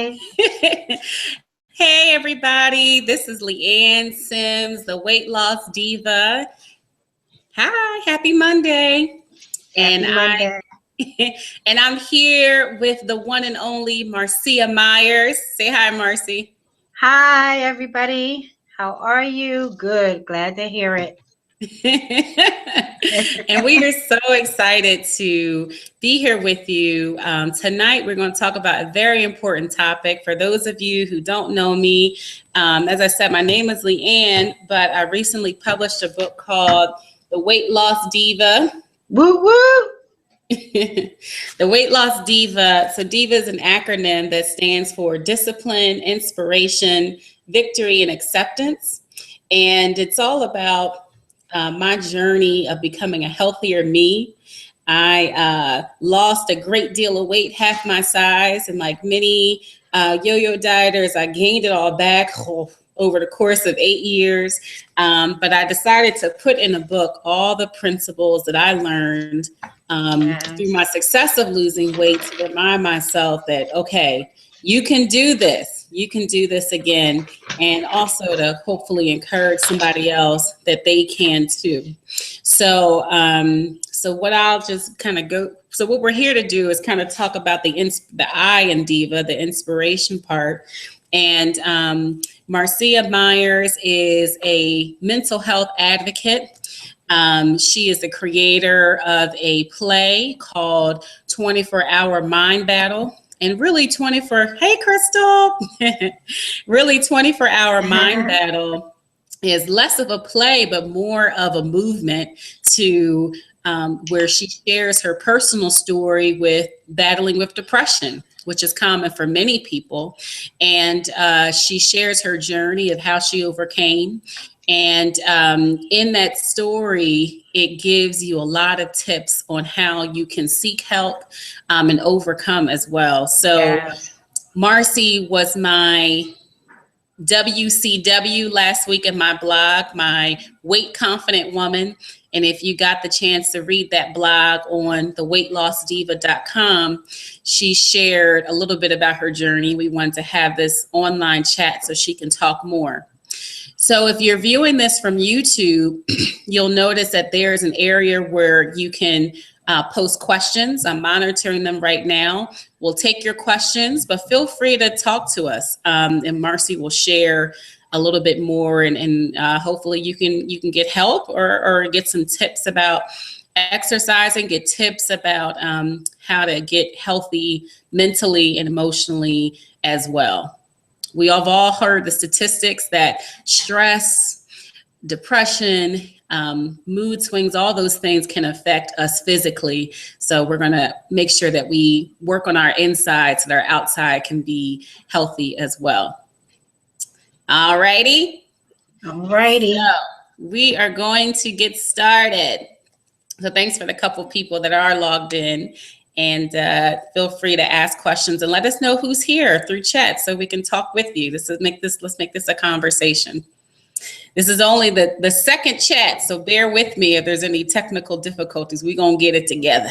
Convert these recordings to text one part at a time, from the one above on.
Hey everybody, this is Leanne Sims, the weight loss diva. Hi, happy Monday. And Happy Monday. I'm here with the one and only Marcia Myers. Say hi, Marcy. Hi, everybody. How are you? Good. Glad to hear it. And we are so excited to be here with you. Tonight, we're going to talk about a very important topic. For those of you who don't know me, as I said, my name is Leanne, but I recently published a book called The Weight Loss Diva. Woo woo! The Weight Loss Diva. So DIVA is an acronym that stands for Discipline, Inspiration, Victory, and Acceptance. And it's all about my journey of becoming a healthier me. I lost a great deal of weight, half my size, and like many yo-yo dieters, I gained it all back over the course of 8 years. But I decided to put in a book all the principles that I learned through my success of losing weight to remind myself that, okay, you can do this. You can do this again. And also to hopefully encourage somebody else that they can too. So, what I'll just kind of go. So what we're here to do is kind of talk about the I in Diva, the inspiration part. And Marcia Myers is a mental health advocate. She is the creator of a play called 24-Hour Mind Battle. And really 24-Hour Mind Battle is less of a play, but more of a movement to where she shares her personal story with battling with depression, which is common for many people. And she shares her journey of how she overcame. And in that story, it gives you a lot of tips on how you can seek help and overcome as well. So Yes. Marcy was my WCW last week in my blog, my Weight Confident Woman. And if you got the chance to read that blog on theweightlossdiva.com, she shared a little bit about her journey. We wanted to have this online chat so she can talk more. So if you're viewing this from YouTube, you'll notice that there's an area where you can post questions. I'm monitoring them right now. We'll take your questions, but feel free to talk to us. And Marcy will share a little bit more, and hopefully you can get help or get some tips about exercising, get tips about how to get healthy mentally and emotionally as well. We have all heard the statistics that stress, depression, mood swings, all those things can affect us physically. So we're going to make sure that we work on our inside so that our outside can be healthy as well. All righty. All righty. So we are going to get started. So thanks for the couple people that are logged in. And feel free to ask questions and let us know who's here through chat so we can talk with you. Let's make this a conversation. This is only the second chat, so bear with me if there's any technical difficulties. We're going to get it together.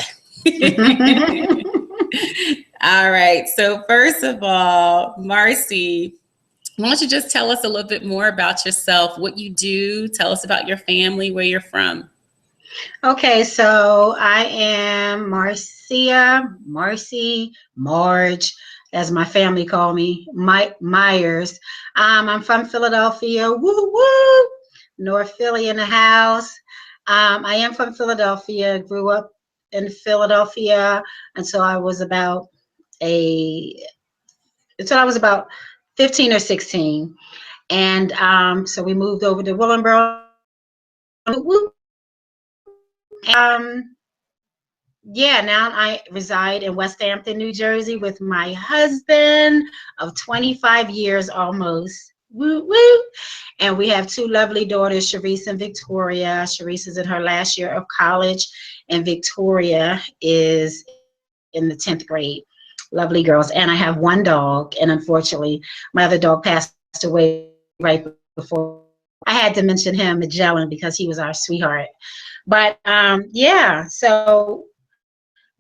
All right. So first of all, Marcy, why don't you just tell us a little bit more about yourself, what you do, tell us about your family, where you're from. Okay, so I am Marcy, Marge, as my family call me, Myers. I'm from Philadelphia, woo woo, North Philly in the house. I am from Philadelphia, grew up in Philadelphia until I was about 15 or 16. And so we moved over to Willingboro. Yeah, now I reside in West Hampton, New Jersey with my husband of 25 years almost. Woo woo. And we have two lovely daughters, Sharice and Victoria. Sharice is in her last year of college, and Victoria is in the 10th grade. Lovely girls. And I have one dog, and unfortunately, my other dog passed away right before. I had to mention him, Magellan, because he was our sweetheart. But yeah, so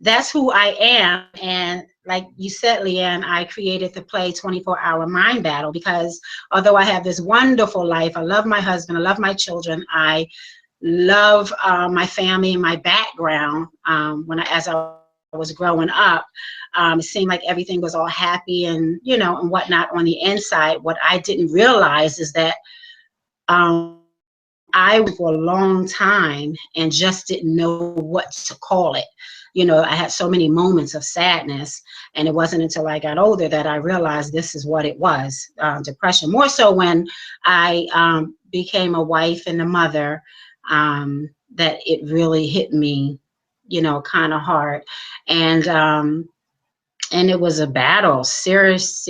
that's who I am. And like you said, Leanne, I created the play 24-Hour Mind Battle because although I have this wonderful life, I love my husband, I love my children, I love my family and my background. As I was growing up, it seemed like everything was all happy and, you know, and whatnot on the inside. What I didn't realize is that I was for a long time and just didn't know what to call it. You know, I had so many moments of sadness, and it wasn't until I got older that I realized this is what it was, depression. More so when I became a wife and a mother, that it really hit me, you know, kind of hard. And it was a battle, serious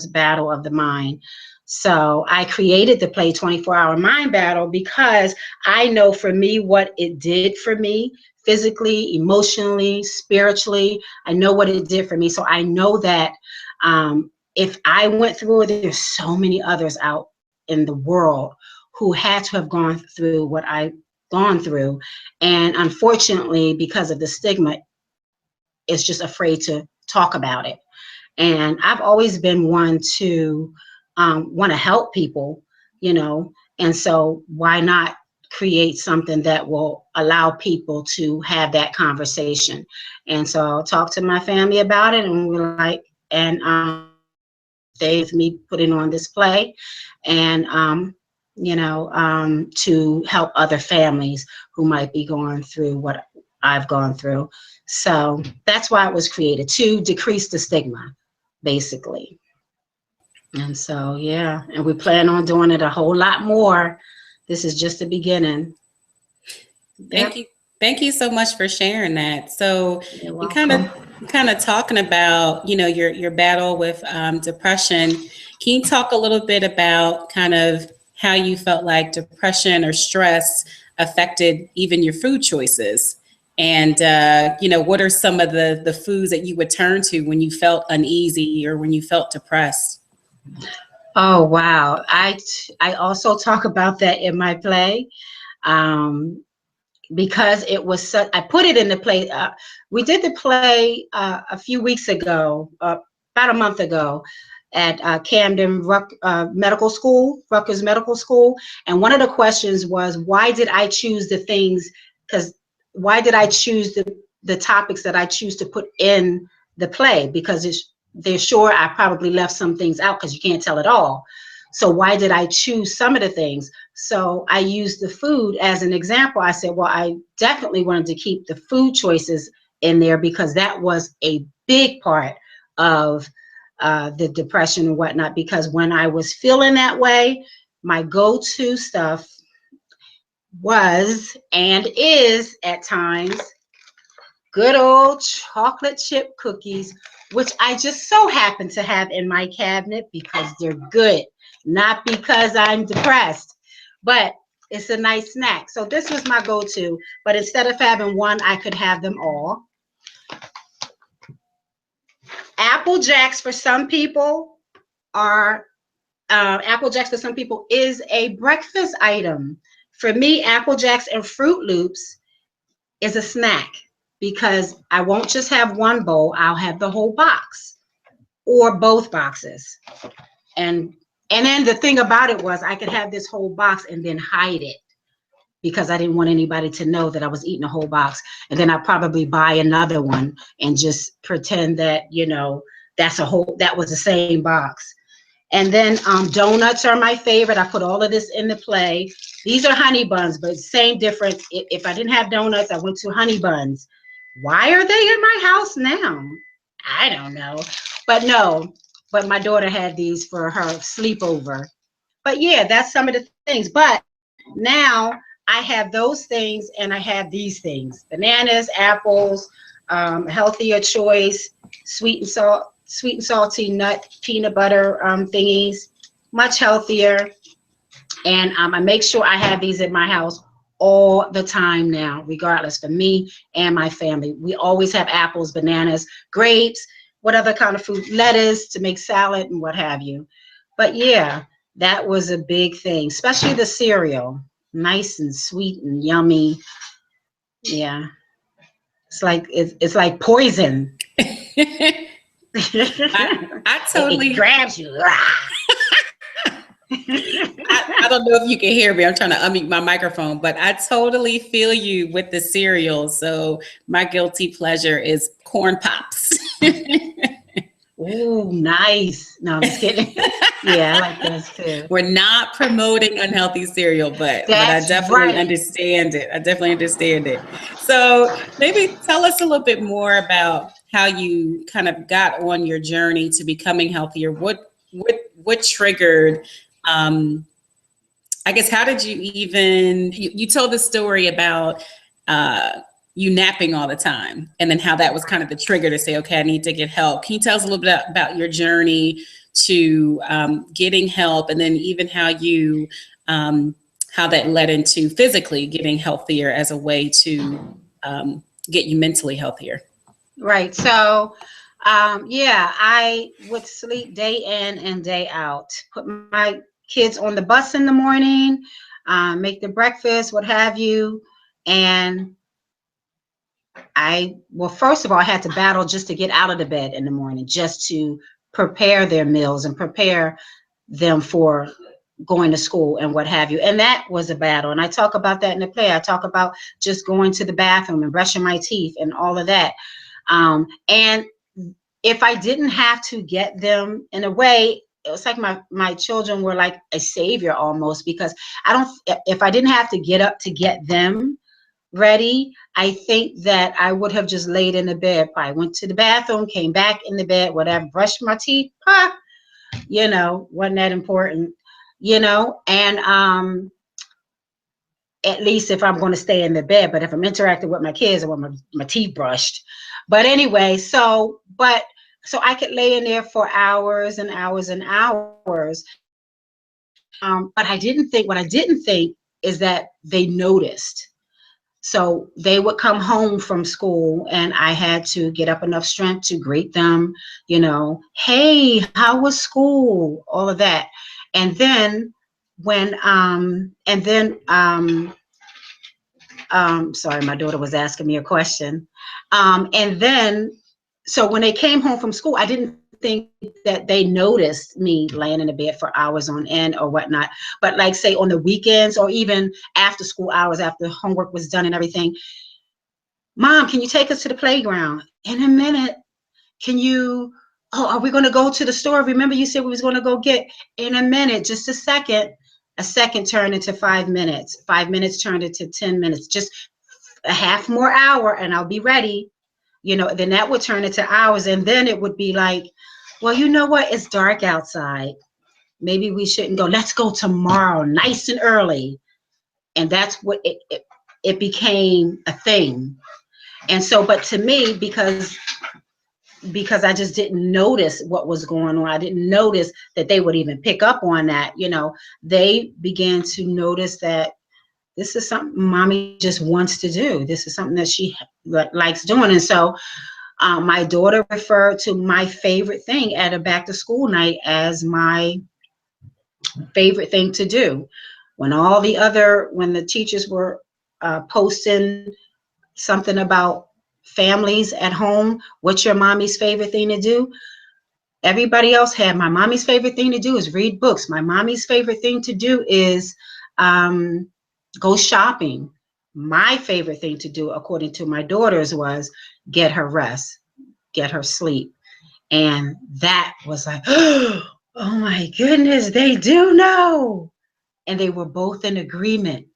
battle of the mind. So I created the play 24-Hour Mind Battle because I know for me what it did for me physically, emotionally, spiritually. I know what it did for me. So I know that if I went through it, there's so many others out in the world who had to have gone through what I've gone through. And unfortunately, because of the stigma, is just afraid to talk about it. And I've always been one to want to help people, you know, and so why not create something that will allow people to have that conversation? And so I talked to my family about it, and we're like, and they with me putting on this play, and to help other families who might be going through what I've gone through. So that's why it was created, to decrease the stigma, basically. And so, yeah, and we plan on doing it a whole lot more. This is just the beginning. Thank Yep. you. Thank you so much for sharing that. So, You're and kind of welcome. talking about, you know, your battle with depression. Can you talk a little bit about kind of how you felt like depression or stress affected even your food choices? And you know, what are some of the foods that you would turn to when you felt uneasy or when you felt depressed? Oh, wow. I also talk about that in my play. Um, because it was such, I put it in the play. We did the play a few weeks ago, about a month ago, at Camden Medical School, Rutgers Medical School. And one of the questions was, why did I choose the things? Because why did I choose the topics that I choose to put in the play? Because they're sure I probably left some things out because you can't tell it all. So why did I choose some of the things? So I used the food as an example. I said, well, I definitely wanted to keep the food choices in there because that was a big part of the depression and whatnot. Because when I was feeling that way, my go-to stuff was and is at times good old chocolate chip cookies, which I just so happen to have in my cabinet because they're good, not because I'm depressed, but it's a nice snack. So this was my go-to, but instead of having one, I could have them all. Apple Jacks for some people are Apple Jacks for some people is a breakfast item. For me, Apple Jacks and Fruit Loops is a snack because I won't just have one bowl, I'll have the whole box or both boxes. And then the thing about it was I could have this whole box and then hide it because I didn't want anybody to know that I was eating a whole box. And then I'd probably buy another one and just pretend that, you know, that was the same box. And then donuts are my favorite. I put all of this in the play. These are honey buns, but same difference. If I didn't have donuts, I went to honey buns. Why are they in my house now? I don't know. But no, but my daughter had these for her sleepover. But yeah, that's some of the things. But now I have those things and I have these things: bananas, apples, healthier choice, sweet and salty nut peanut butter thingies, much healthier. And I make sure I have these in my house all the time now, regardless, for me and my family. We always have apples, bananas, grapes, what other kind of fruit, lettuce to make salad and what have you. But yeah, that was a big thing, especially the cereal. Nice and sweet and yummy. Yeah. it's like poison. I It totally, grabs you. I don't know if you can hear me. I'm trying to unmute my microphone, but I totally feel you with the cereal. So my guilty pleasure is corn pops. Ooh, nice. No, I'm just kidding. Yeah, I like those too. We're not promoting unhealthy cereal, but I That's definitely right. understand it. I definitely understand it. So maybe tell us a little bit more about how you kind of got on your journey to becoming healthier. What triggered I guess how did you even you told the story about uh you napping all the time and then how that was kind of the trigger to say, okay, I need to get help. Can you tell us a little bit about your journey to getting help and then even how that led into physically getting healthier as a way to get you mentally healthier? Right. So, yeah, I would sleep day in and day out. Put my kids on the bus in the morning, make the breakfast, what have you. And well, first of all, I had to battle just to get out of the bed in the morning, just to prepare their meals and prepare them for going to school and what have you. And that was a battle. And I talk about that in the play. I talk about just going to the bathroom and brushing my teeth and all of that. And if I didn't have to get them, in a way, it was like my children were like a savior almost, because if I didn't have to get up to get them ready, I think that I would have just laid in the bed. I went to the bathroom, came back in the bed, whatever, brushed my teeth, wasn't that important, and at least if I'm going to stay in the bed. But if I'm interacting with my kids, I want my teeth brushed. But anyway, so I could lay in there for hours and hours and hours. But what I didn't think is that they noticed. So they would come home from school and I had to get up enough strength to greet them, hey, how was school? All of that. And then sorry, my daughter was asking me a question. And then, so when they came home from school, I didn't think that they noticed me laying in the bed for hours on end or whatnot. But like, say on the weekends or even after school hours, after homework was done and everything, Mom, can you take us to the playground? In a minute. Can you, oh, are we going to go to the store? Remember you said we was going to go get, in a minute, just a second. A second turned into 5 minutes. 5 minutes turned into 10 minutes. Just a half more hour and I'll be ready. Then that would turn into hours. And then it would be like, well, you know what? It's dark outside. Maybe we shouldn't go. Let's go tomorrow, nice and early. And that's what it became a thing. And so, but to me, because I just didn't notice what was going on. I didn't notice that they would even pick up on that. They began to notice that this is something mommy just wants to do. This is something that she likes doing. And so my daughter referred to my favorite thing at a back to school night as my favorite thing to do. When the teachers were posting something about families at home, what's your mommy's favorite thing to do? Everybody else had, my mommy's favorite thing to do is read books. My mommy's favorite thing to do is go shopping. My favorite thing to do, according to my daughters, was get her rest, get her sleep. And that was like, oh my goodness, they do know. And they were both in agreement.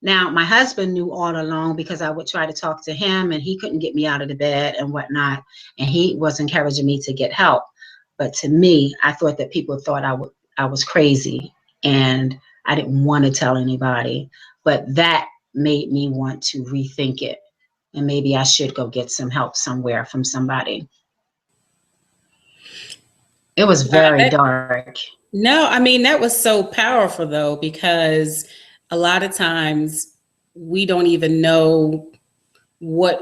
Now, my husband knew all along because I would try to talk to him and he couldn't get me out of the bed and whatnot. And he was encouraging me to get help. But to me, I thought that people thought I was crazy and I didn't want to tell anybody. But that made me want to rethink it. And maybe I should go get some help somewhere from somebody. It was very dark. No, I mean, that was so powerful though, because a lot of times we don't even know what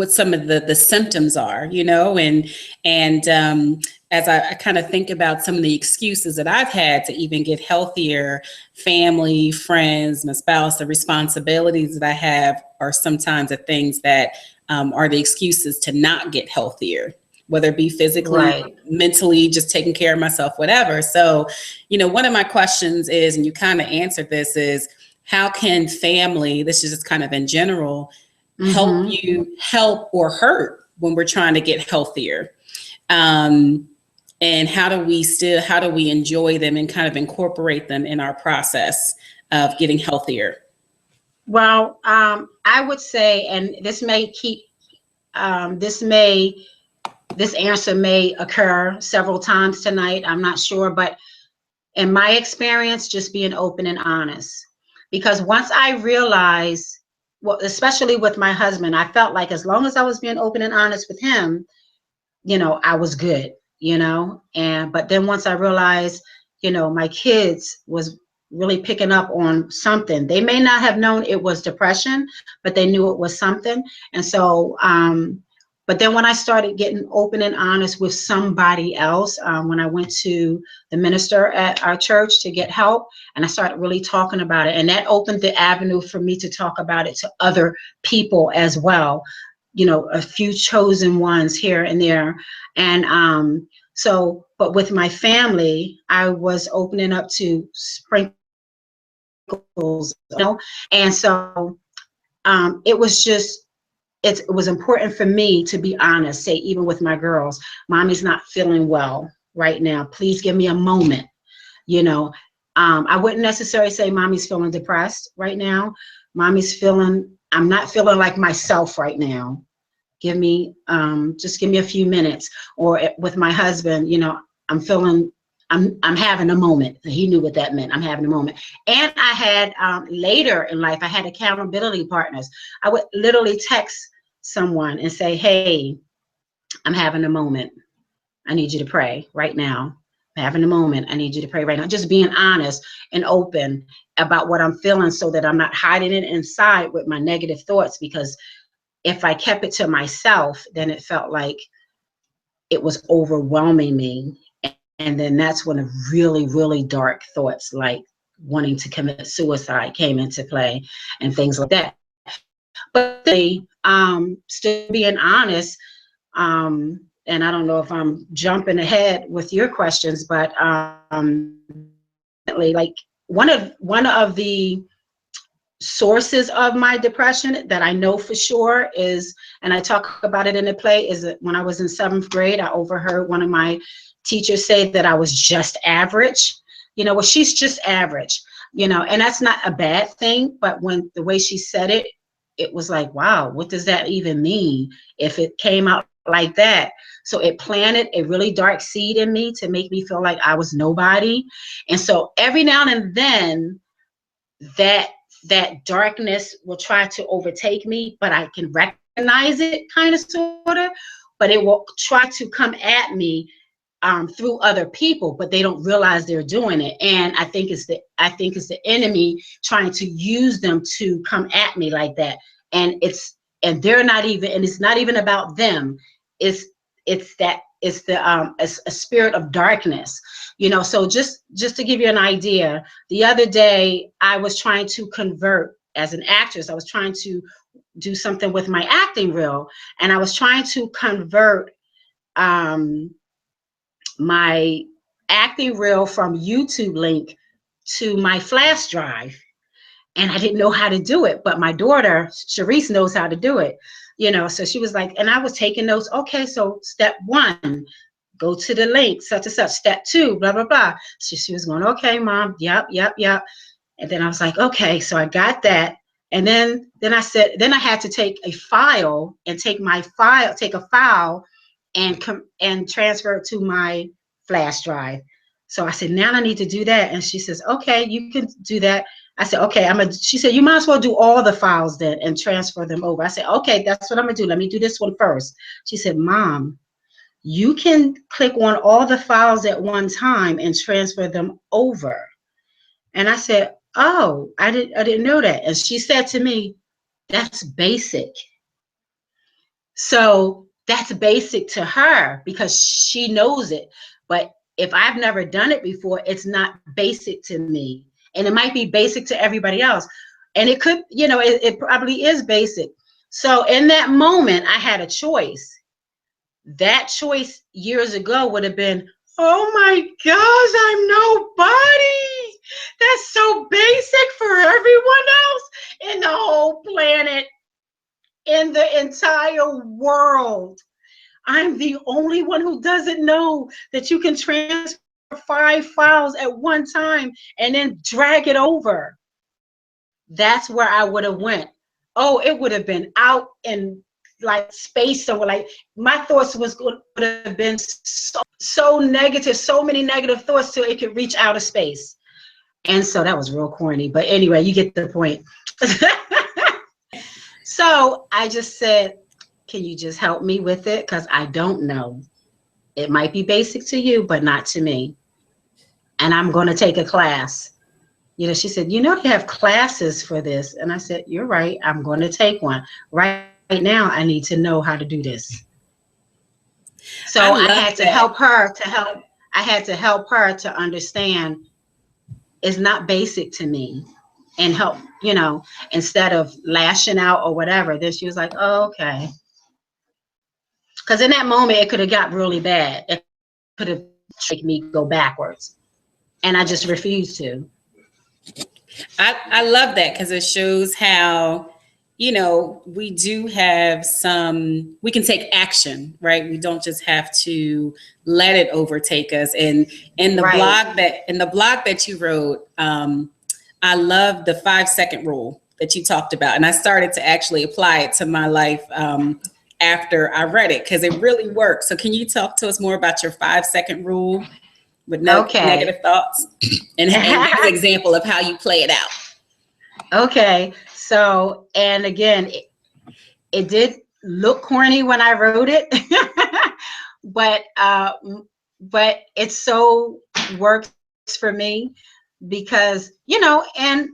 some of the symptoms are, and as I kind of think about some of the excuses that I've had to even get healthier, family, friends, my spouse, the responsibilities that I have are sometimes the things that are the excuses to not get healthier, whether it be physically, Right. mentally, just taking care of myself, whatever. So, one of my questions is, and you kind of answered this, is how can family, this is just kind of in general, help Mm-hmm. you help or hurt when we're trying to get healthier? Um, and how do we enjoy them and kind of incorporate them in our process of getting healthier? Well, I would say, and this this answer may occur several times tonight. I'm not sure, but in my experience, just being open and honest. Because once I realized, well, especially with my husband, I felt like as long as I was being open and honest with him, I was good, but then once I realized, my kids was really picking up on something. They may not have known it was depression, but they knew it was something. And so, but then when I started getting open and honest with somebody else, when I went to the minister at our church to get help, and I started really talking about it, and that opened the avenue for me to talk about it to other people as well, a few chosen ones here and there. And so, but with my family, I was opening up to sprinkles, and so it was just, it was important for me to be honest, say, even with my girls, mommy's not feeling well right now. Please give me a moment, you know. I wouldn't necessarily say mommy's feeling depressed right now. I'm not feeling like myself right now. Just give me a few minutes. Or with my husband, I'm having a moment. He knew what that meant. I'm having a moment. And I had, later in life, I had accountability partners. I would literally text someone and say, hey, I'm having a moment. I need you to pray right now. I'm having a moment. I need you to pray right now. Just being honest and open about what I'm feeling so that I'm not hiding it inside with my negative thoughts, because if I kept it to myself, then it felt like it was overwhelming me. And then that's when the really, really dark thoughts like wanting to commit suicide came into play and things like that. But still being honest, and I don't know if I'm jumping ahead with your questions, but like one of the sources of my depression that I know for sure is, and I talk about it in the play, is that when I was in 7th grade, I overheard one of my teachers say that I was just average. Well, she's just average, and that's not a bad thing. But when the way she said it, it was like, wow, what does that even mean if it came out like that? So it planted a really dark seed in me to make me feel like I was nobody. And so every now and then that darkness will try to overtake me, but I can recognize it, kind of, sort of, but it will try to come at me through other people, but they don't realize they're doing it. And I think it's the enemy trying to use them to come at me like that. And they're not even, and it's not even about them. It's a spirit of darkness, So just to give you an idea, the other day I was trying to convert as an actress. I was trying to do something with my acting reel, and I was trying to convert my acting reel from YouTube link to my flash drive. And I didn't know how to do it, but my daughter, Sharice, knows how to do it, so she was like, and I was taking notes. Okay, so step 1, go to the link, such and such. Step 2, blah, blah, blah. So she was going, okay, mom, yep. And then I was like, okay, so I got that. And then I said, then I had to take a file and take a file and transfer it to my flash drive. So I said, now I need to do that. And she says, okay, you can do that. I said, okay, she said, you might as well do all the files then and transfer them over. I said, okay, that's what I'm gonna do. Let me do this one first. She said, Mom, you can click on all the files at one time and transfer them over. And I said, oh, I didn't know that. And she said to me, that's basic. So that's basic to her because she knows it. But if I've never done it before, it's not basic to me. And it might be basic to everybody else. And it could, it probably is basic. So in that moment, I had a choice. That choice years ago would have been, oh my gosh, I'm nobody. That's so basic for everyone else in the whole planet, in the entire world. I'm the only one who doesn't know that you can transfer 5 files at one time and then drag it over. That's where I would have went. Oh, it would have been out in like space somewhere. Like my thoughts would have been so negative, so many negative thoughts till it could reach outer space. And so that was real corny. But anyway, you get the point. So I just said, can you just help me with it? Because I don't know. It might be basic to you, but not to me. And I'm going to take a class. She said, they have classes for this. And I said, you're right. I'm going to take one. Right now, I need to know how to do this. So I had to help her I had to help her to understand it's not basic to me and help, instead of lashing out or whatever. Then she was like, oh, okay. Because in that moment, it could have got really bad. It could have made me go backwards. And I just refused to. I love that because it shows how, we do have we can take action, right? We don't just have to let it overtake us. And in the blog that you wrote, I love the 5-second rule that you talked about. And I started to actually apply it to my life after I read it because it really works. So can you talk to us more about your 5-second rule with negative thoughts and give an example of how you play it out? Okay. So, and again, it did look corny when I wrote it, but it so works for me because, and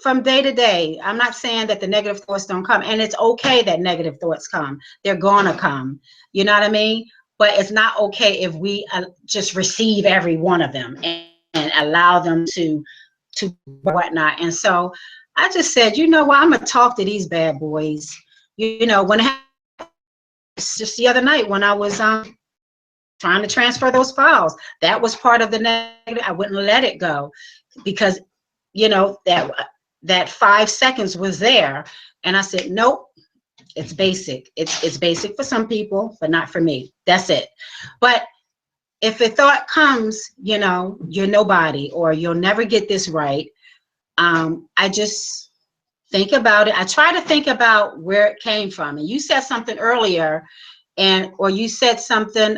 from day to day, I'm not saying that the negative thoughts don't come, and it's okay that negative thoughts come. They're gonna come. You know what I mean? But it's not okay if we just receive every one of them and allow them to whatnot. And so I just said, what, I'm gonna talk to these bad boys. When it happened, just the other night when I was trying to transfer those files, that was part of the negative. I wouldn't let it go because that 5 seconds was there, and I said, nope. It's basic. It's basic for some people, but not for me. That's it. But if a thought comes, you're nobody or you'll never get this right, I just think about it. I try to think about where it came from. And you said something earlier, or you said something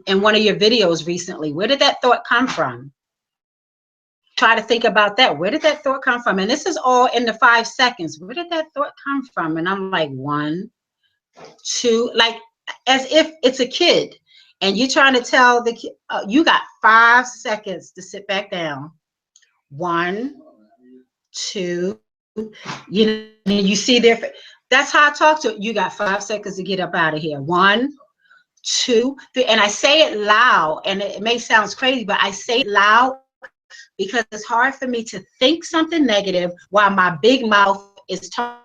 in one of your videos recently. Where did that thought come from? Try to think about that. Where did that thought come from? And this is all in the 5 seconds. Where did that thought come from? And I'm like, 1, 2, like as if it's a kid and you're trying to tell the kid, you got 5 seconds to sit back down. 1, 2, you see there. That's how I talk to you. Got 5 seconds to get up out of here. 1, 2, 3. And I say it loud, and it may sound crazy, but I say it loud because it's hard for me to think something negative while my big mouth is talking.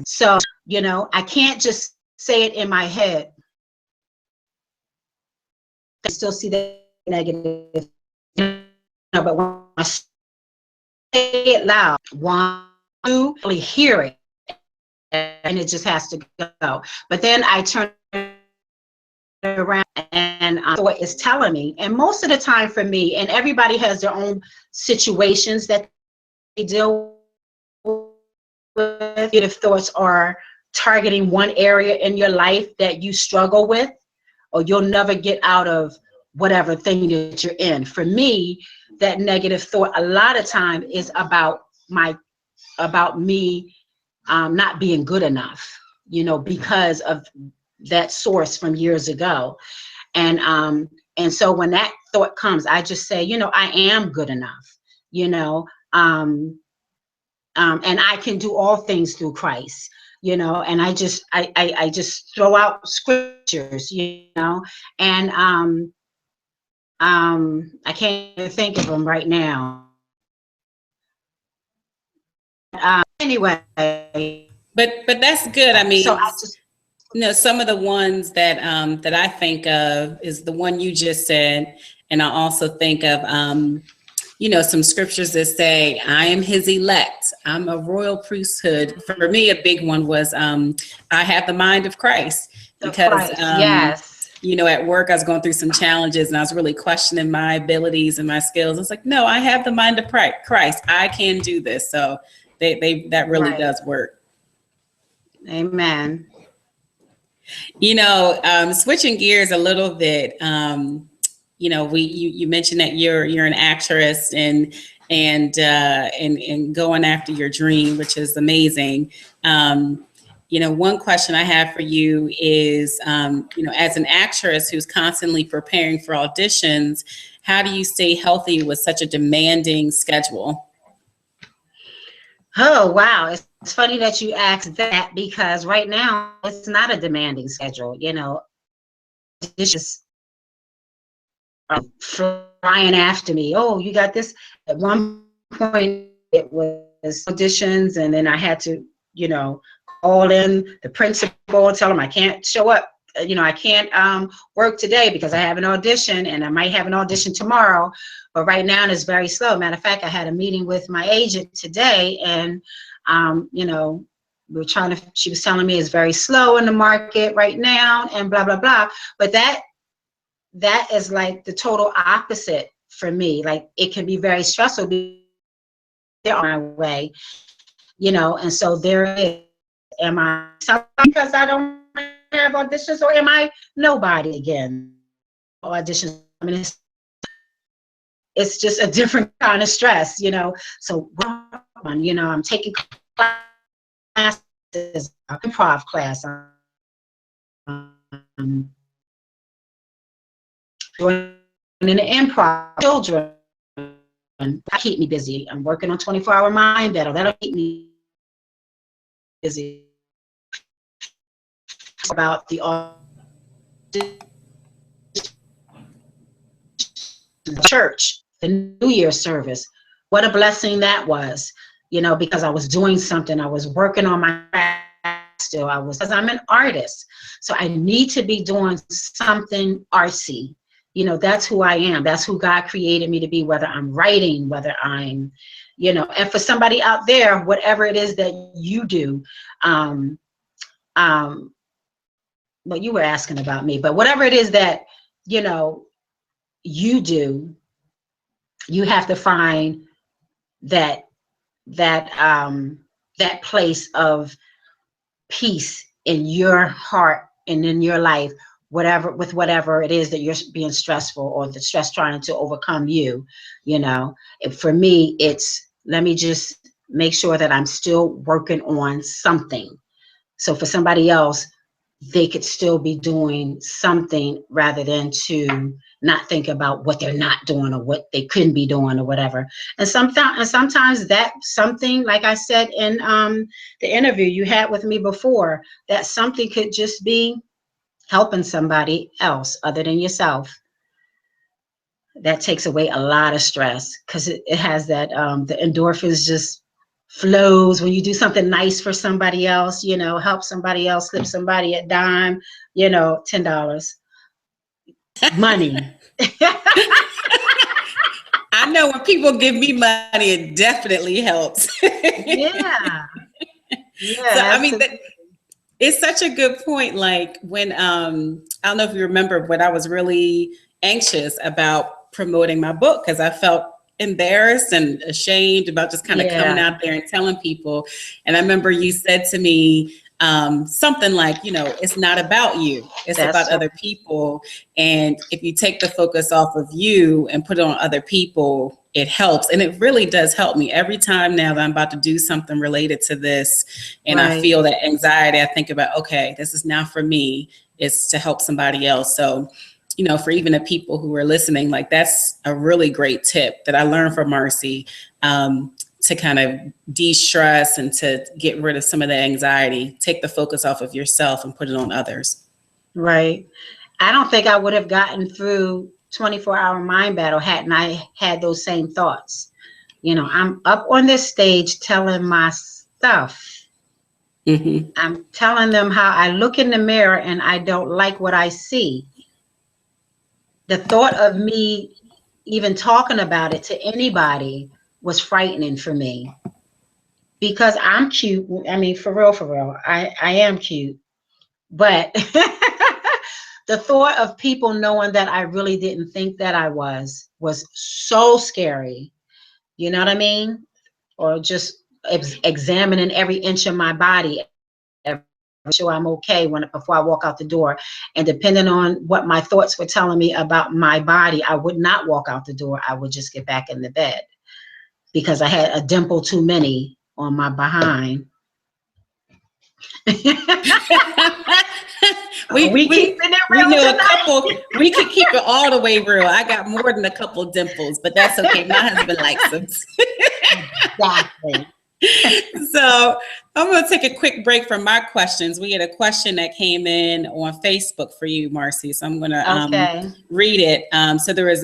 So, I can't just say it in my head. I still see the negative, but when I say it loud, 1, 2, really hear it, and it just has to go. But then I turn around and what it's telling me. And most of the time for me, and everybody has their own situations that they deal with. Negative thoughts are targeting one area in your life that you struggle with, or you'll never get out of whatever thing that you're in. For me, that negative thought a lot of time is about me not being good enough, because of that source from years ago. And so when that thought comes, I just say, I am good enough, and I can do all things through Christ. and I just throw out scriptures, and I can't even think of them right now. Anyway, But that's good. I so mean, I just some of the ones that I think of is the one you just said, and I also think of some scriptures that say, "I am His elect. I'm a royal priesthood." For me, a big one was, "I have the mind of Christ," of because Christ, yes, at work I was going through some challenges and I was really questioning my abilities and my skills. It's like, no, I have the mind of Christ. I can do this. So that really right, does work. amen. Switching gears a little bit, you mentioned that you're an actress and going after your dream, which is amazing. One question I have for you is, as an actress who's constantly preparing for auditions, how do you stay healthy with such a demanding schedule? Oh, wow. It's funny that you asked that because right now it's not a demanding schedule. It's just flying after me. Oh, you got this. At one point, it was auditions, and then I had to, call in the principal and tell him I can't show up. I can't work today because I have an audition, and I might have an audition tomorrow. But right now it's very slow. Matter of fact, I had a meeting with my agent today, and she was telling me it's very slow in the market right now, and blah blah blah. But that is like the total opposite for me. Like, it can be very stressful on my way, and so there is. Am I somebody because I don't have auditions, or am I nobody again? Auditions. I mean, it's just a different kind of stress, So, I'm taking classes, improv class. Doing an improv children. That keep me busy. I'm working on 24-hour mind battle. That'll keep me busy. About the church, the New Year's service. What a blessing that was, because I was doing something. I was working on my craft still. Because I'm an artist. So I need to be doing something artsy. That's who I am. That's who God created me to be, whether I'm writing, whether I'm, and for somebody out there, whatever it is that you do, well, you were asking about me, but whatever it is that, you do, you have to find that that place of peace in your heart and in your life, whatever it is that you're being stressful, or the stress trying to overcome you. For me, it's, let me just make sure that I'm still working on something. So for somebody else, they could still be doing something rather than to not think about what they're not doing or what they couldn't be doing or whatever. And sometimes that something, like I said in the interview you had with me before, that something could just be helping somebody else other than yourself. That takes away a lot of stress, because it has that the endorphins just flows when you do something nice for somebody else, help somebody else, slip somebody a dime, $10 money. I know when people give me money, it definitely helps. Yeah. So, I mean, Absolutely. it's such a good point. Like, when, I don't know if you remember, but I was really anxious about promoting my book because I felt embarrassed and ashamed about just kind of coming Yeah, out there and telling people. And I remember you said to me, something like, it's not about you, it's about that's right. other people. And if you take the focus off of you and put it on other people, it helps. And it really does help me every time now that I'm about to do something related to this. And I Right. feel that anxiety, I think about, okay, this is not for me, it's to help somebody else. So, for even the people who are listening, like, that's a really great tip that I learned from Marcy, to to kind of de-stress and to get rid of some of the anxiety, take the focus off of yourself and put it on others. Right. I don't think I would have gotten through 24-hour mind battle hadn't I had those same thoughts. You know, I'm up on this stage telling my stuff. Mm-hmm. I'm telling them how I look in the mirror and I don't like what I see. The thought of me even talking about it to anybody was frightening for me because I'm cute. I mean, for real, I am cute. But the thought of people knowing that I really didn't think that I was so scary. You know what I mean? Or just examining every inch of my body, sure I'm okay before I walk out the door. And depending on what my thoughts were telling me about my body, I would not walk out the door. I would just get back in the bed because I had a dimple too many on my behind. we keeping it real knew tonight. A couple. We could keep it all the way real. I got more than a couple dimples, but that's okay. My husband likes them. Exactly. So I'm going to take a quick break from my questions. We had a question that came in on Facebook for you, Marcy. So I'm going to read it. So there was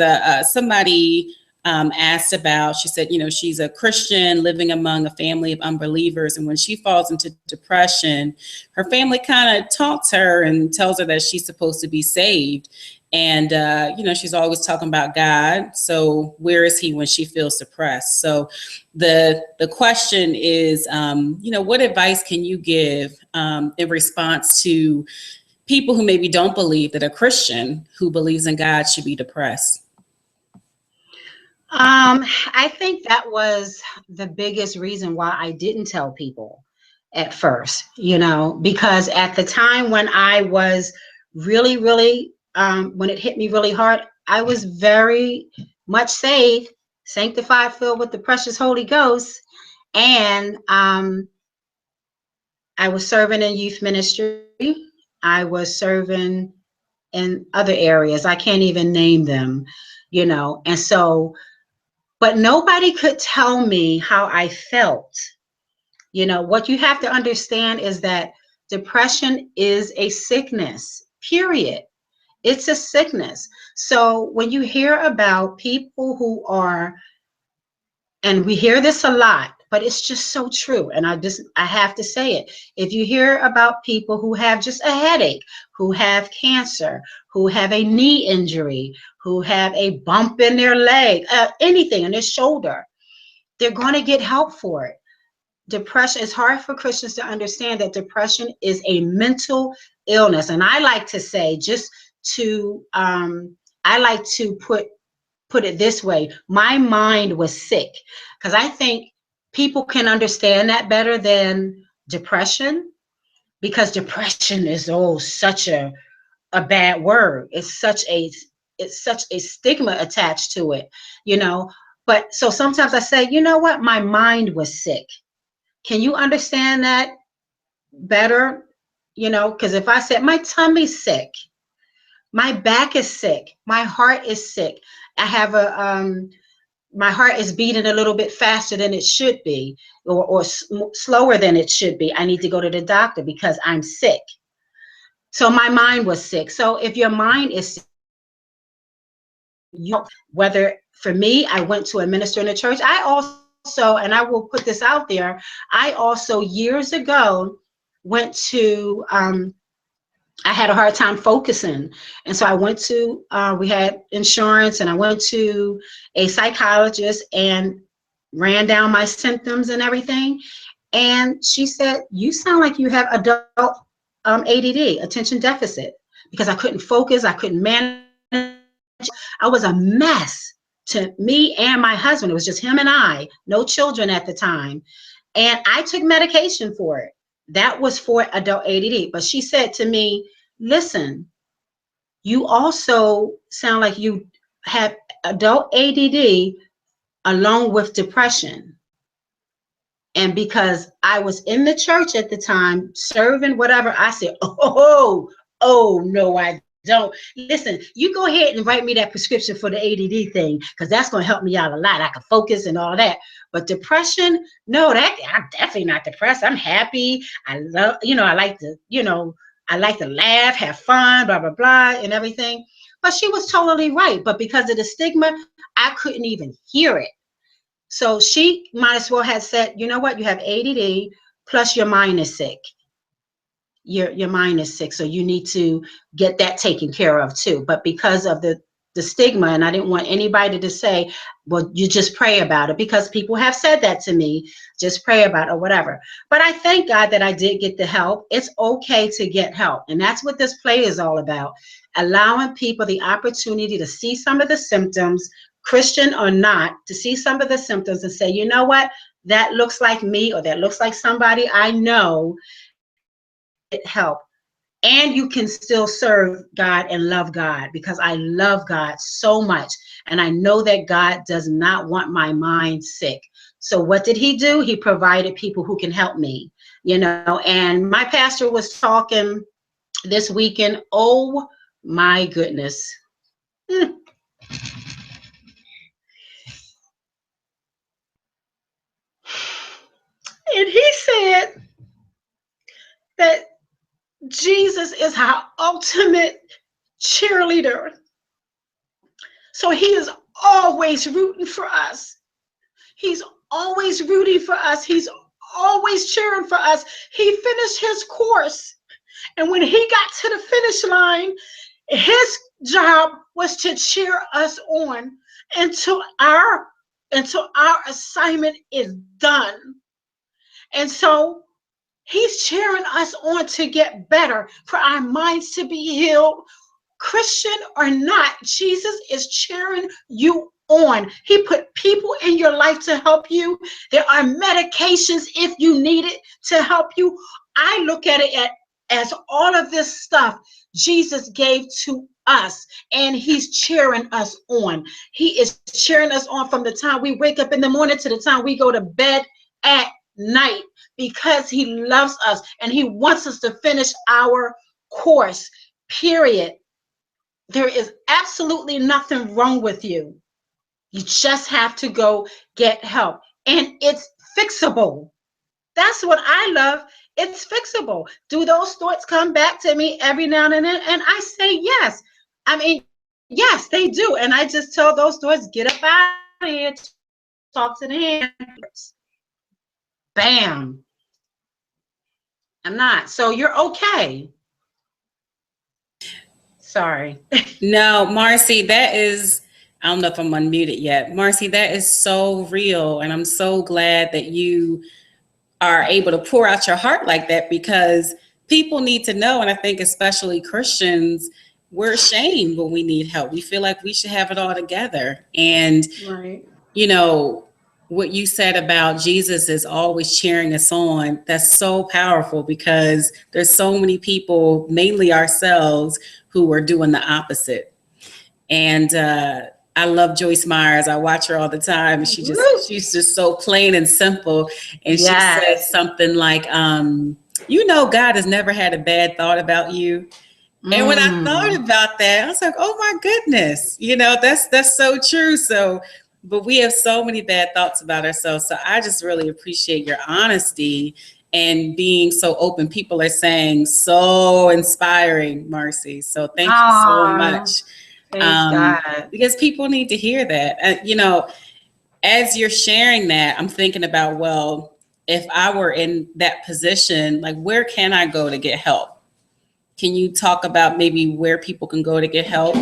somebody asked about, she said, you know, she's a Christian living among a family of unbelievers. And when she falls into depression, her family kind of talks to her and tells her that she's supposed to be saved. And, you know, she's always talking about God. So where is he when she feels depressed? So the question is, you know, what advice can you give in response to people who maybe don't believe that a Christian who believes in God should be depressed? I think that was the biggest reason why I didn't tell people at first, you know, because at the time when I was really, when it hit me really hard, I was very much saved, sanctified, filled with the precious Holy Ghost. And I was serving in youth ministry. I was serving in other areas. I can't even name them, you know, and so but nobody could tell me how I felt. You know, what you have to understand is that depression is a sickness, period. It's a sickness. So when you hear about people who are, and we hear this a lot, but it's just so true. And I have to say it. If you hear about people who have just a headache, who have cancer, who have a knee injury, who have a bump in their leg, anything in their shoulder, they're going to get help for it. Depression, it's hard for Christians to understand that depression is a mental illness. And I like to say, I like to put it this way, my mind was sick, because I think people can understand that better than depression, because depression is such a bad word. It's such a stigma attached to it, you know. But so sometimes I say, you know what, my mind was sick. Can you understand that better? You know, because if I said my tummy's sick, my back is sick, my heart is sick, I have my heart is beating a little bit faster than it should be, or slower than it should be, I need to go to the doctor because I'm sick. So my mind was sick. So if your mind is sick, whether, for me, I went to a minister in the church. I also, and I will put this out there, I also years ago went to, I had a hard time focusing. And so I went to, we had insurance, and I went to a psychologist and ran down my symptoms and everything. And she said, you sound like you have adult ADD, attention deficit, because I couldn't focus, I couldn't manage. I was a mess to me and my husband. It was just him and I, no children at the time. And I took medication for it. That was for adult ADD. But she said to me, listen, you also sound like you have adult ADD along with depression. And because I was in the church at the time, serving whatever, I said, oh no, I Don't listen. You go ahead and write me that prescription for the ADD thing, because that's going to help me out a lot. I can focus and all that. But depression, no, that I'm definitely not depressed. I'm happy. I love, I like to, I like to laugh, have fun, blah, blah, blah, and everything. But she was totally right. But because of the stigma, I couldn't even hear it. So she might as well have said, you know what, you have ADD plus your mind is sick. Your mind is sick, so you need to get that taken care of too. But because of the stigma, and I didn't want anybody to say, well, you just pray about it, because people have said that to me, just pray about it or whatever. But I thank God that I did get the help. It's okay to get help, and that's what this play is all about, allowing people the opportunity to see some of the symptoms, Christian or not, to see some of the symptoms and say, you know what, that looks like me, or that looks like somebody I know, get help. And you can still serve God and love God, because I love God so much. And I know that God does not want my mind sick. So what did he do? He provided people who can help me, and my pastor was talking this weekend. Oh my goodness. And he said that Jesus is our ultimate cheerleader. So he is always rooting for us. He's always rooting for us. He's always cheering for us. He finished his course. And when he got to the finish line, his job was to cheer us on until our assignment is done. And so he's cheering us on to get better, for our minds to be healed. Christian or not, Jesus is cheering you on. He put people in your life to help you. There are medications if you need it to help you. I look at it as all of this stuff Jesus gave to us, and he's cheering us on. He is cheering us on from the time we wake up in the morning to the time we go to bed at night, because he loves us and he wants us to finish our course, period. There is absolutely nothing wrong with you. You just have to go get help, and it's fixable. That's what I love. It's fixable. Do those thoughts come back to me every now and then? And I say yes. I mean, yes, they do. And I just tell those thoughts, get up out of here, talk to the hands. Bam. I'm not. So you're okay. Sorry. No, Marcy, that is, I don't know if I'm unmuted yet. Marcy, that is so real. And I'm so glad that you are able to pour out your heart like that, because people need to know. And I think especially Christians, we're ashamed when we need help. We feel like we should have it all together. And, Right. What you said about Jesus is always cheering us on, that's so powerful, because there's so many people, mainly ourselves, who are doing the opposite. And I love Joyce Myers. I watch her all the time. And she's just so plain and simple. And Yes. She said something like, God has never had a bad thought about you. And when I thought about that, I was like, oh my goodness, that's so true. So, but we have so many bad thoughts about ourselves. So I just really appreciate your honesty and being so open. People are saying so inspiring, Marcy. So thank you so much. Thanks God. Because people need to hear that. As you're sharing that, I'm thinking about, well, if I were in that position, like, where can I go to get help? Can you talk about maybe where people can go to get help?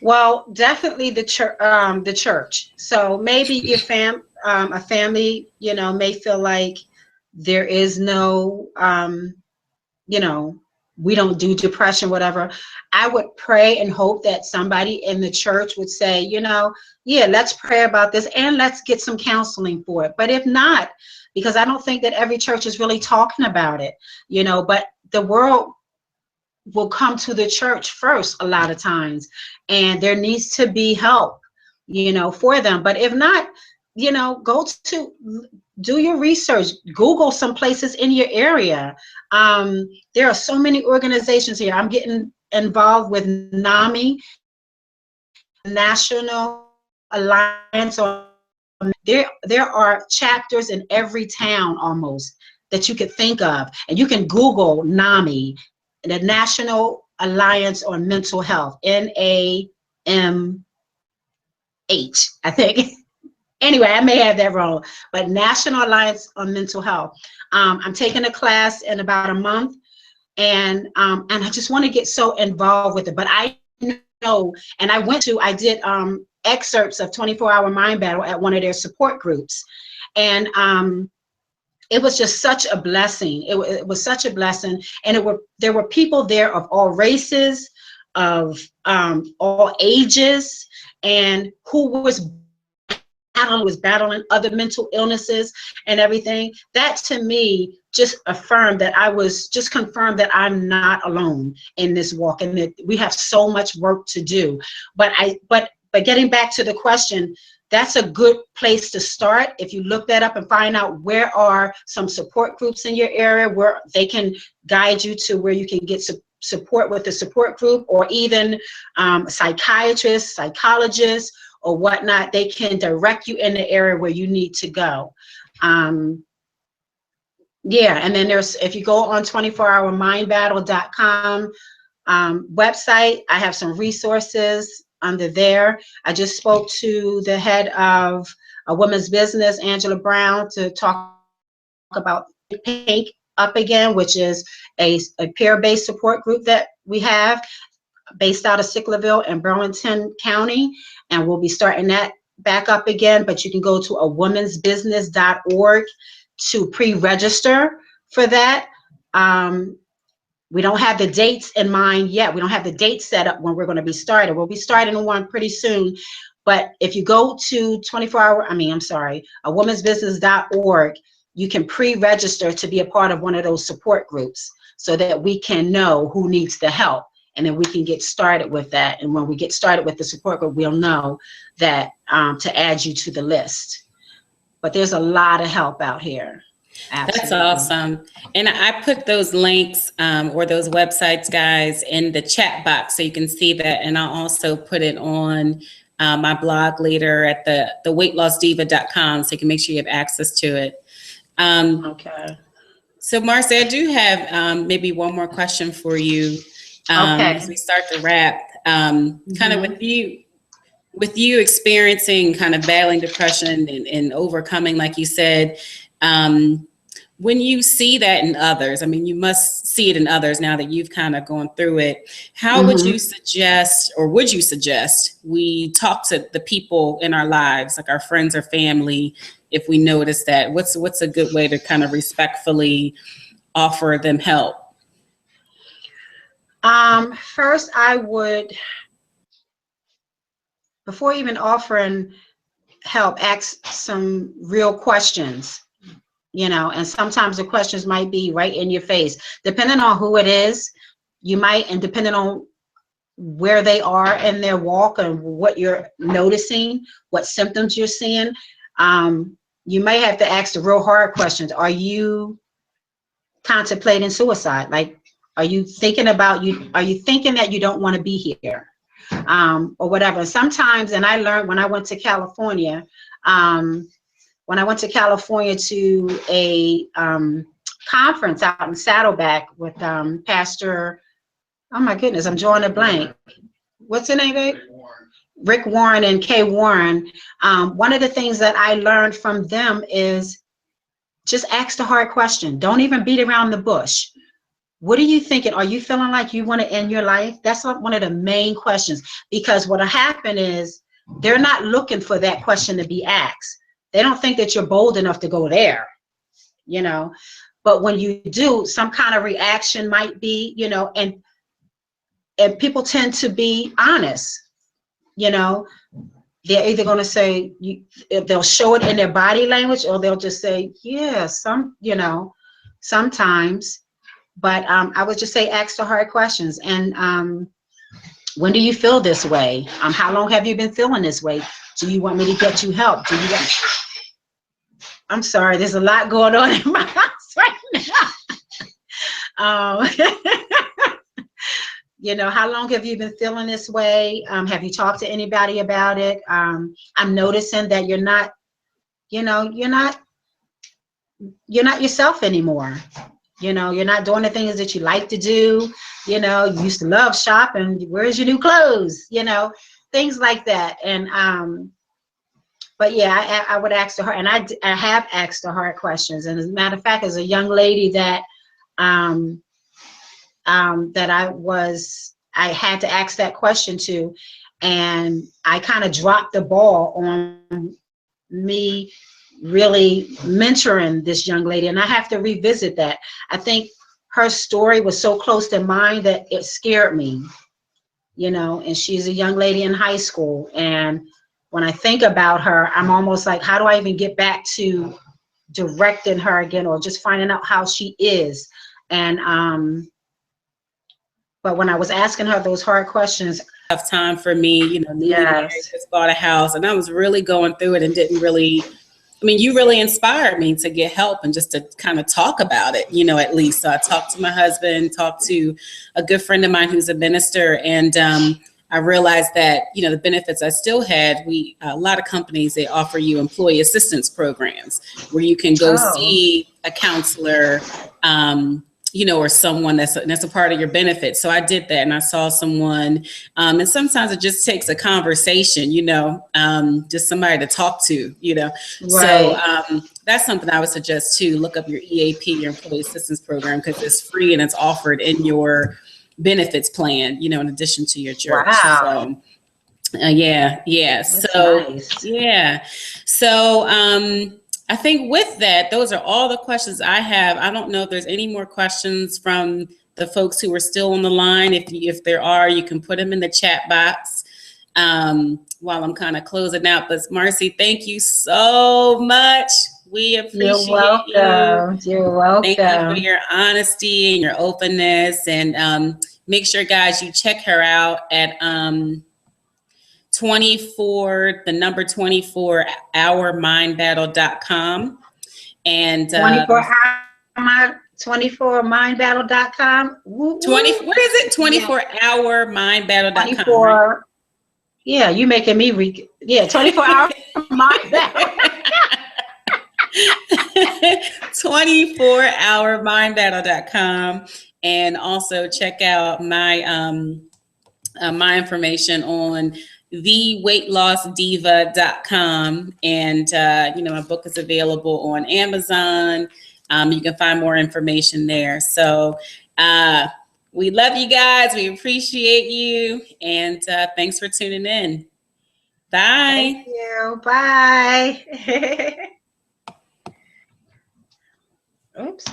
Well, definitely the church. So maybe your a family, may feel like there is no, we don't do depression, whatever. I would pray and hope that somebody in the church would say, yeah, let's pray about this and let's get some counseling for it. But if not, because I don't think that every church is really talking about it, but the world will come to the church first a lot of times, and there needs to be help, for them. But if not, do your research, Google some places in your area. There are so many organizations here. I'm getting involved with NAMI, National Alliance on. There are chapters in every town almost that you could think of, and you can Google NAMI, the National Alliance on Mental Health, NAMH, I think. Anyway, I may have that wrong, but National Alliance on Mental Health. I'm taking a class in about a month, and I just want to get so involved with it. But I know, and I did excerpts of 24-Hour Mind Battle at one of their support groups, and it was just such a blessing. It was such a blessing, and there were people there of all races, of all ages, and who was battling other mental illnesses and everything. That to me just confirmed that I'm not alone in this walk, and that we have so much work to do. But getting back to the question, that's a good place to start. If you look that up and find out where are some support groups in your area where they can guide you to where you can get support with the support group, or even psychiatrists, psychologists, or whatnot, they can direct you in the area where you need to go. Yeah, and then if you go on 24hourmindbattle.com website, I have some resources under there. I just spoke to the head of a women's business, Angela Brown, to talk about Pink Up Again, which is a peer-based support group that we have based out of Sicklerville and Burlington County, and we'll be starting that back up again. But you can go to awomensbusiness.org to pre-register for that. We don't have the dates in mind yet. We don't have the date set up when we're going to be starting. We'll be starting on one pretty soon. But if you go to awomensbusiness.org, you can pre-register to be a part of one of those support groups so that we can know who needs the help. And then we can get started with that. And when we get started with the support group, we'll know that to add you to the list. But there's a lot of help out here. Absolutely. That's awesome. And I put those links or those websites, guys, in the chat box so you can see that. And I'll also put it on my blog later at the weightlossdiva.com so you can make sure you have access to it. Okay. So, Marcia, I do have maybe one more question for you. Okay. As we start to wrap, kind of with you experiencing kind of battling depression and overcoming, like you said, when you see that in others, I mean, you must see it in others now that you've kind of gone through it. How would you suggest, or would you suggest, we talk to the people in our lives, like our friends or family, if we notice that? What's a good way to kind of respectfully offer them help? First, I would, before even offering help, ask some real questions, and sometimes the questions might be right in your face. Depending on who it is, and depending on where they are in their walk and what you're noticing, what symptoms you're seeing, you may have to ask the real hard questions. Are you contemplating suicide? Like, are you thinking that you don't want to be here? Or whatever. Sometimes, and I learned when I went to California, to a conference out in Saddleback with Pastor, oh my goodness, I'm drawing a blank. What's her name, babe? Rick Warren and Kay Warren. One of the things that I learned from them is just ask the hard question. Don't even beat around the bush. What are you thinking? Are you feeling like you want to end your life? That's one of the main questions, because what'll happen is they're not looking for that question to be asked. They don't think that you're bold enough to go there, but when you do, some kind of reaction might be, and people tend to be honest, they're either going to say, they'll show it in their body language, or they'll just say, yeah, sometimes. But I would just say ask the hard questions. And when do you feel this way? How long have you been feeling this way? Do you want me to get you help? I'm sorry, there's a lot going on in my house right now. You know, how long have you been feeling this way? Have you talked to anybody about it? I'm noticing that you're not, you know, you're not yourself anymore. You know, you're not doing the things that you like to do. You know, you used to love shopping. Where's your new clothes? You know, things like that. And but yeah, I would ask her, and I have asked her hard questions. And as a matter of fact, as a young lady that that I had to ask that question to, and I kind of dropped the ball on me really mentoring this young lady, and I have to revisit that. I think her story was so close to mine that it scared me, you know, and she's a young lady in high school, and when I think about her, I'm almost like, how do I even get back to directing her again, or just finding out how she is? And but when I was asking her those hard questions, Tough time for me, you know, newly married, yes, just bought a house, and I was really going through it and didn't really, I mean, you really inspired me to get help and just to kind of talk about it, you know, at least. So I talked to my husband, talked to a good friend of mine who's a minister, and I realized that, you know, the benefits I still had, a lot of companies, they offer you employee assistance programs where you can go oh, see a counselor, you know, or someone that's a part of your benefits. So I did that, and I saw someone, and sometimes it just takes a conversation, you know, just somebody to talk to, you know. So right, that's something I would suggest too. Look up your EAP, your Employee Assistance Program, because it's free and it's offered in your benefits plan, you know, in addition to your church. wow, So yeah. that's So nice. yeah. So I think with that, those are all the questions I have. I don't know if there's any more questions from the folks who are still on the line. If there are, you can put them in the chat box while I'm kind of closing out. But Marcy, thank you so much. We You're appreciate you. welcome. You're Thank you for welcome. your honesty and your openness. And make sure, guys, you check her out at 24, the number 24 hourmindbattle.com. And 24mindbattle.com. Woo, 20, woo. what is it? Yeah, 24hourmindbattle.com, right? 24. Yeah, you making me 24 hour mind battle. 24hourmindbattle.com. And also check out my information on theweightlossdiva.com. And, you know, my book is available on Amazon. You can find more information there. So we love you guys. We appreciate you. And thanks for tuning in. Thank Bye. you. Bye. Oops.